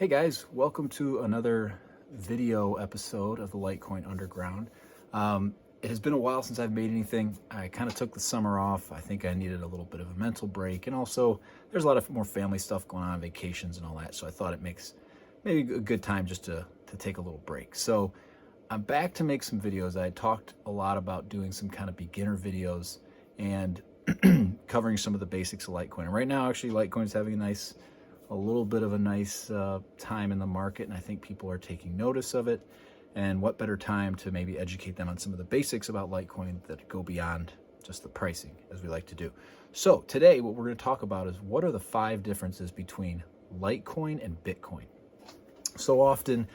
Hey guys, welcome to another video episode of the Litecoin Underground. It has been a while since I've made anything. I kind of took the summer off. I think I needed a little bit of a mental break, and also there's a lot of more family stuff going on, vacations and all that, so I thought it makes maybe a good time just to take a little break. So I'm back to make some videos. I talked a lot about doing some kind of beginner videos and covering some of the basics of Litecoin. And right now, actually, Litecoin is having a little bit of a nice time in the market, and I think people are taking notice of it. And what better time to maybe educate them on some of the basics about Litecoin that go beyond just the pricing, as we like to do. So today what we're going to talk about is what are the 5 differences between Litecoin and Bitcoin. So often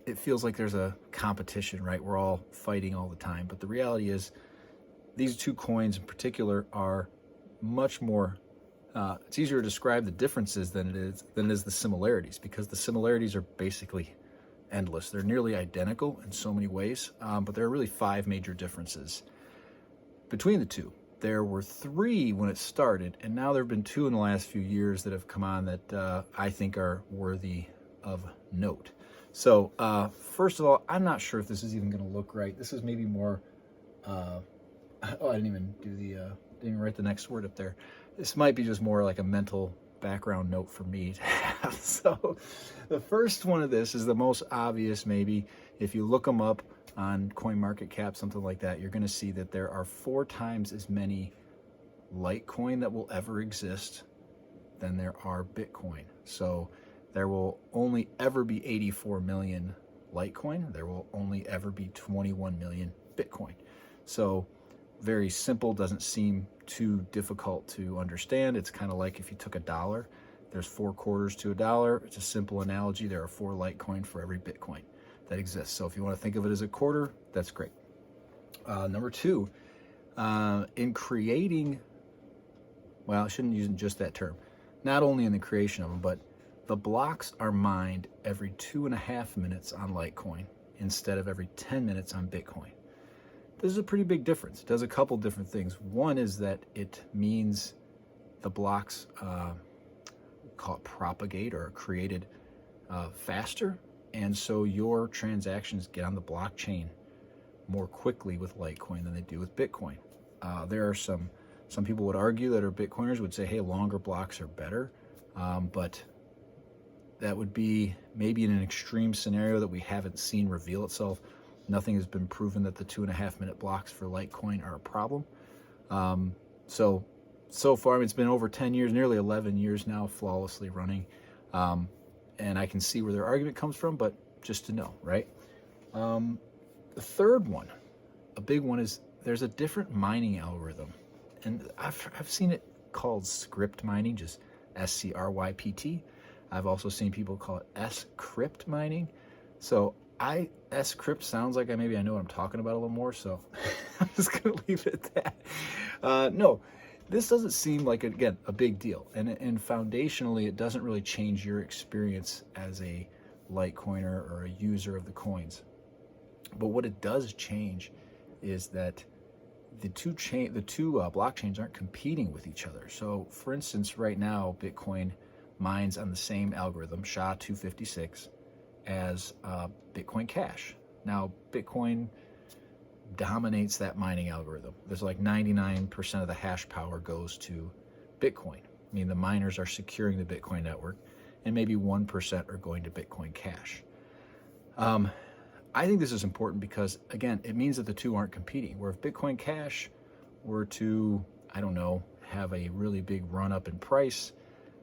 it feels like there's a competition, right? We're all fighting all the time, but the reality is these two coins in particular are much more it's easier to describe the differences than it is the similarities, because the similarities are basically endless. They're nearly identical in so many ways, but there are really 5 major differences between the two. There were 3 when it started, and now there have been 2 in the last few years that have come on that I think are worthy of note. So first of all, I'm not sure if this is even going to look right. This is maybe more oh, I didn't even write the next word up there. This might be just more like a mental background note for me to have. So the first one of this is the most obvious maybe. If you look them up on CoinMarketCap, something like that, you're going to see that there are 4 times as many Litecoin that will ever exist than there are Bitcoin. So there will only ever be 84 million Litecoin. There will only ever be 21 million Bitcoin. So very simple, doesn't seem too difficult to understand. It's kind of like if you took $1, there's 4 quarters to $1. It's a simple analogy. There are 4 Litecoin for every Bitcoin that exists. So if you want to think of it as a quarter, that's great. Number 2, in creating, well, I shouldn't use just that term. Not only in the creation of them, but the blocks are mined every 2.5 minutes on Litecoin instead of every 10 minutes on Bitcoin. This is a pretty big difference. It does a couple different things. One is that it means the blocks call it propagate or are created faster, and so your transactions get on the blockchain more quickly with Litecoin than they do with Bitcoin. There are some people would argue that are Bitcoiners would say, hey, longer blocks are better, but that would be maybe in an extreme scenario that we haven't seen reveal itself. Nothing has been proven that the 2.5-minute blocks for Litecoin are a problem. So far, I mean, it's been over 10 years, nearly 11 years now, flawlessly running. And I can see where their argument comes from, but just to know, right? The third one, a big one, is there's a different mining algorithm. And I've seen it called script mining, just SCRYPT. I've also seen people call it S-crypt mining. So S-crypt sounds like maybe I know what I'm talking about a little more, so I'm just going to leave it at that. No, this doesn't seem like, again, a big deal. And foundationally, it doesn't really change your experience as a Litecoiner or a user of the coins. But what it does change is that the two blockchains aren't competing with each other. So, for instance, right now, Bitcoin mines on the same algorithm, SHA-256, as Bitcoin Cash. Now, Bitcoin dominates that mining algorithm. There's like 99% of the hash power goes to Bitcoin. I mean, the miners are securing the Bitcoin network, and maybe 1% are going to Bitcoin Cash. I think this is important because, again, it means that the two aren't competing. Where if Bitcoin Cash were to, I don't know, have a really big run up in price,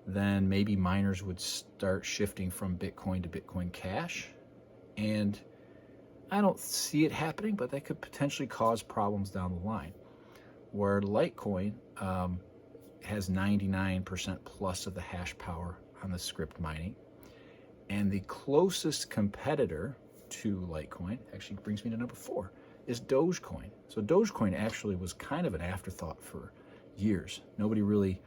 then maybe miners would start shifting from Bitcoin to Bitcoin Cash. And I don't see it happening, but that could potentially cause problems down the line. Where Litecoin has 99% plus of the hash power on the script mining. And the closest competitor to Litecoin, actually brings me to number 4, is Dogecoin. So Dogecoin actually was kind of an afterthought for years. Nobody really...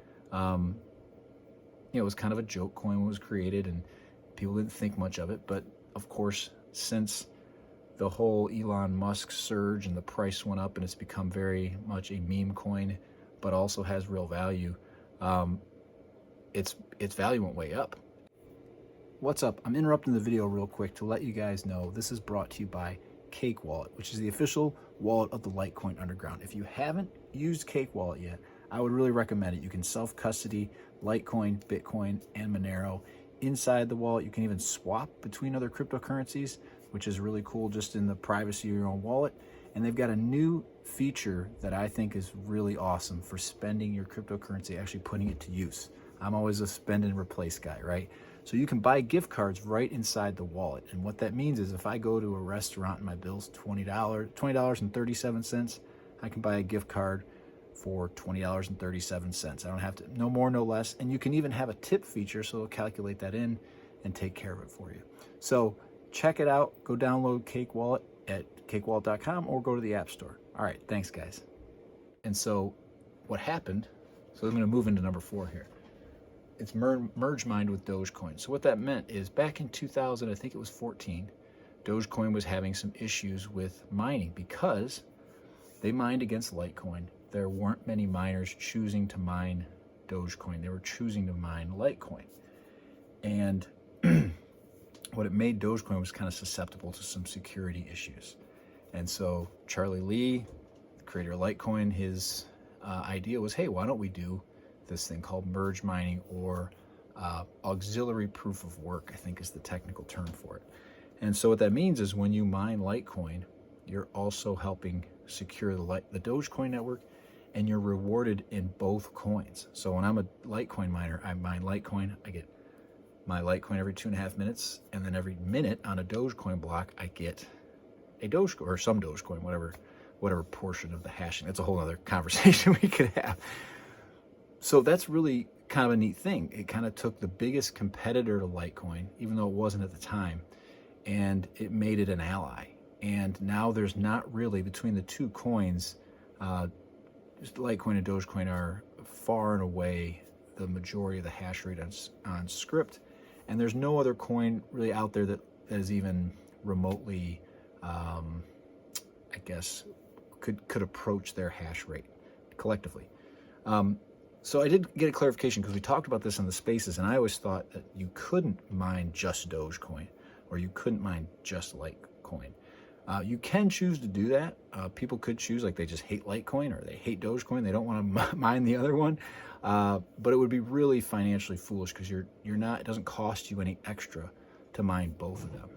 it was kind of a joke coin when it was created, and people didn't think much of it. But of course, since the whole Elon Musk surge and the price went up and it's become very much a meme coin, but also has real value, its value went way up. what's up? I'm interrupting the video real quick to let you guys know this is brought to you by Cake Wallet, which is the official wallet of the Litecoin Underground. If you haven't used Cake Wallet yet, I would really recommend it. You can self-custody Litecoin, Bitcoin, and Monero inside the wallet. You can even swap between other cryptocurrencies, which is really cool just in the privacy of your own wallet. And they've got a new feature that I think is really awesome for spending your cryptocurrency, actually putting it to use. I'm always a spend and replace guy, right? So you can buy gift cards right inside the wallet. And what that means is if I go to a restaurant and my bill's $20.37, I can buy a gift card for $20.37. I don't have to, no more, no less. And you can even have a tip feature, so it'll calculate that in and take care of it for you. So check it out. Go download Cake Wallet at cakewallet.com or go to the App Store. All right, thanks guys. And so what happened, so I'm going to move into number 4 here. It's merge mined with Dogecoin. So what that meant is back in 2000, I think it was 14, Dogecoin was having some issues with mining because they mined against Litecoin. There weren't many miners choosing to mine Dogecoin. They were choosing to mine Litecoin. And what it made Dogecoin was kind of susceptible to some security issues. And so Charlie Lee, the creator of Litecoin, his idea was, hey, why don't we do this thing called merge mining, or auxiliary proof of work, I think is the technical term for it. And so what that means is when you mine Litecoin, you're also helping secure the Dogecoin network, and you're rewarded in both coins. So when I'm a Litecoin miner, I mine Litecoin, I get my Litecoin every 2.5 minutes, and then every minute on a Dogecoin block, I get a Dogecoin, or some Dogecoin, whatever portion of the hashing. That's a whole other conversation we could have. So that's really kind of a neat thing. It kind of took the biggest competitor to Litecoin, even though it wasn't at the time, and it made it an ally. And now there's not really, between the two coins, just Litecoin and Dogecoin are far and away the majority of the hash rate on script. And there's no other coin really out there that is even remotely, I guess, could approach their hash rate collectively. So I did get a clarification because we talked about this in the spaces, and I always thought that you couldn't mine just Dogecoin or you couldn't mine just Litecoin. You can choose to do that. People could choose, like they just hate Litecoin or they hate Dogecoin. They don't want to mine the other one. But it would be really financially foolish because you're not. It doesn't cost you any extra to mine both of them.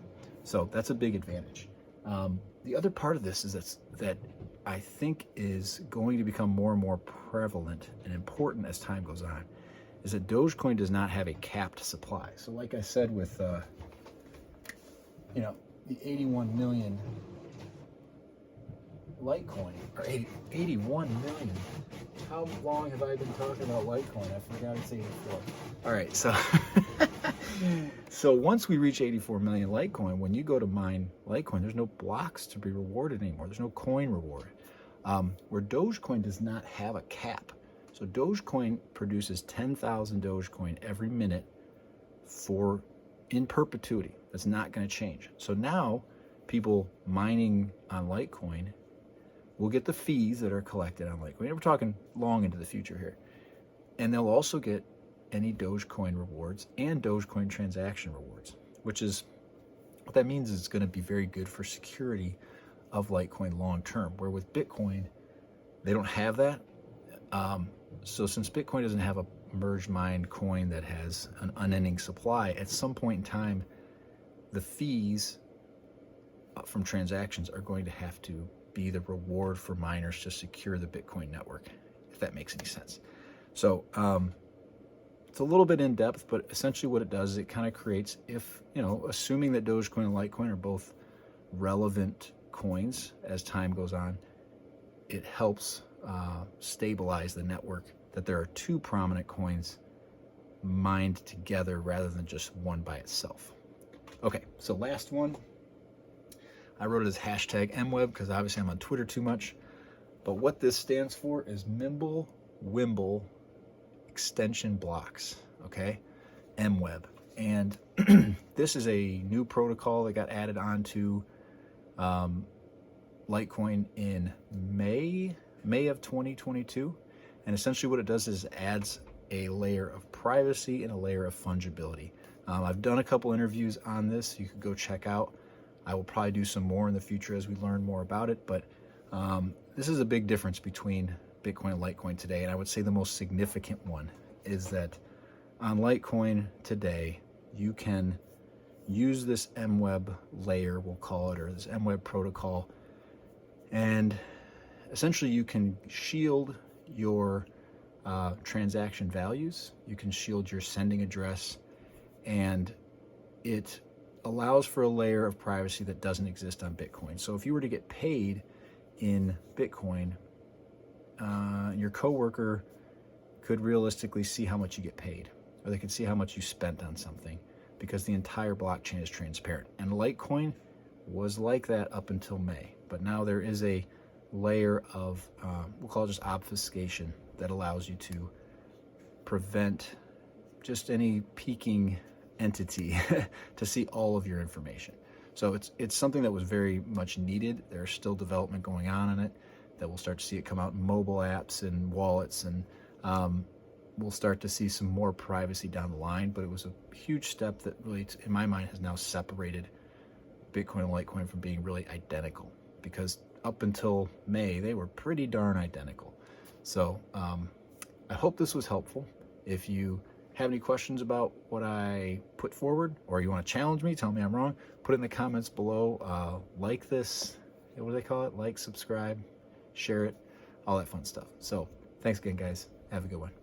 So that's a big advantage. The other part of this is that I think is going to become more and more prevalent and important as time goes on, is that Dogecoin does not have a capped supply. So like I said with, the 81 million Litecoin, or 81 million. How long have I been talking about Litecoin? I forgot it's 84. All right, so once we reach 84 million Litecoin, when you go to mine Litecoin, there's no blocks to be rewarded anymore. There's no coin reward. Where Dogecoin does not have a cap. So Dogecoin produces 10,000 Dogecoin every minute in perpetuity. That's not going to change. So now people mining on Litecoin will get the fees that are collected on Litecoin. We're talking long into the future here. And they'll also get any Dogecoin rewards and Dogecoin transaction rewards, which is, what that means is it's going to be very good for security of Litecoin long term, where with Bitcoin, they don't have that. So since Bitcoin doesn't have a merge mined coin that has an unending supply, at some point in time, the fees from transactions are going to have to be the reward for miners to secure the Bitcoin network, if that makes any sense. So it's a little bit in depth, but essentially what it does is it kind of creates, assuming that Dogecoin and Litecoin are both relevant coins as time goes on, it helps stabilize the network, that there are two prominent coins mined together rather than just one by itself. Okay, so last one. I wrote it as hashtag MWeb because obviously I'm on Twitter too much. But what this stands for is Mimble Wimble Extension Blocks, okay? MWeb. And this is a new protocol that got added onto Litecoin in May of 2022. And essentially what it does is adds a layer of privacy and a layer of fungibility. I've done a couple interviews on this. You could go check out. I will probably do some more in the future as we learn more about it, but this is a big difference between Bitcoin and Litecoin today, and I would say the most significant one is that on Litecoin today, you can use this MWeb layer, we'll call it, or this MWeb protocol, and essentially you can shield your transaction values, you can shield your sending address, and it allows for a layer of privacy that doesn't exist on Bitcoin. So if you were to get paid in Bitcoin, your coworker could realistically see how much you get paid, or they could see how much you spent on something, because the entire blockchain is transparent. And Litecoin was like that up until May, but now there is a layer of, we'll call it just obfuscation, that allows you to prevent just any peeking entity to see all of your information. So it's something that was very much needed. There's still development going on in it that we'll start to see it come out in mobile apps and wallets, and we'll start to see some more privacy down the line. But it was a huge step that really, in my mind, has now separated Bitcoin and Litecoin from being really identical, because up until May, they were pretty darn identical. So I hope this was helpful. If you have any questions about what I put forward, or you want to challenge me, tell me I'm wrong, put it in the comments below. Like this, what do they call it? Like, subscribe, share it, all that fun stuff. So thanks again, guys. Have a good one.